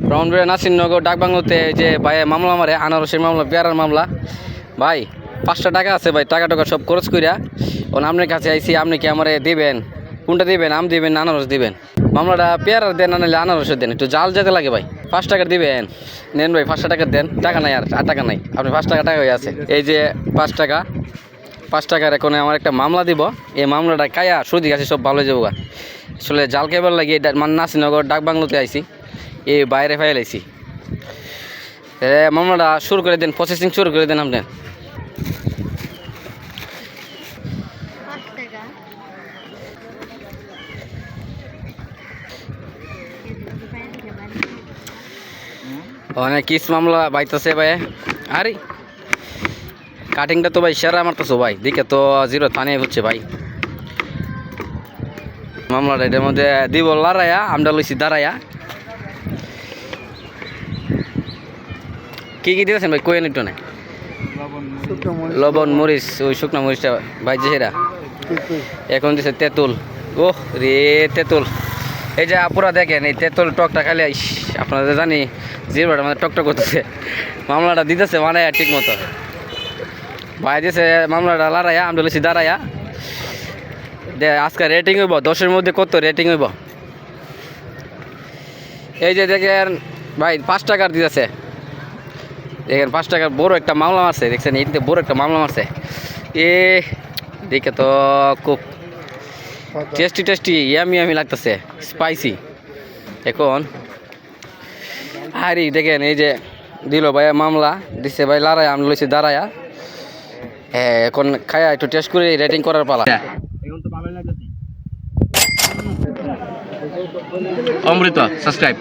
ব্রাহ্মণবাড়িয়া নাসিরনগর ডাকবাংলোতে যে ভাই মামলা মারে আনারসের মামলা পেয়ারার মামলা ভাই 5টা টাকা আছে ভাই টাকা সব খরচ করিয়া আপনার কাছে আইসি আপনি কি আমারে দিবেন কোনটা দিবেন আম দিবেন না আনারস দিবেন মামলাটা পেয়ারার দেন না নাহলে আনারসের দেন একটু জাল যেতে লাগে ভাই 5 টাকার দিবেন নেন ভাই 5 টাকার দেন টাকা নাই আর টাকা নাই আপনি 5 টাকা হয়ে আছে এই যে 5 টাকার এখন আমার একটা মামলা দিব এই মামলাটা কায়া সুদি আছে সব ভালো যাবো আসলে জাল কেবল লাগে নাসিরনগর ডাকবাংলোতে আইসি এই বাইরে ফাইলাইছি মামলাটা শুরু করে দেন প্রসেসিং শুরু করে দেন আপনি অনেক কিস মামলা বাইতেছে ভাই আরে কাটিংটা তো ভাই সেরা মারতেছো ভাই দিকে তো জিরো থানিয়ে হচ্ছে ভাই মামলাটা এটার মধ্যে দিব লড়াইয়া আমরা লইছি দাঁড়াইয়া কি দিয়েছেন ভাই কোয়েন একটু না লবণ মরিচ ওই শুকনো মরিচটা ভাই যে সেরা এখন দিছে তেঁতুল ওহ রে তেঁতুল এই যে আপুরা দেখেন এই তেঁতুল টকটা খালি আপনাদের জানি জিরোটা মানে টকটক করতেছে মামলাটা দিতেছে মানে ঠিক মতো ভাই দিয়েছে মামলাটা লড়াইয়া আমরা লইছি দাঁড়াইয়া আজকে রেটিং হইব 10-এর মধ্যে কত রেটিং হইব এই যে দেখেন ভাই 5 টাকার দিতেছে দেখেন 5 টাকার বড় একটা মামলা মারছে দেখছেন এইতে বড় একটা মামলা মারছে এ দেখে তো খুব টেস্টি ইয়ামি লাগতেছে স্পাইসি এখন আরে দেখেন এই যে দিল ভাই মামলা দিচ্ছে ভাই লড়াইয়া আমি লইছি দাঁড়াইয়া এখন খায়া একটু টেস্ট করে রেটিং করার পালা অমৃত সাবস্ক্রাইব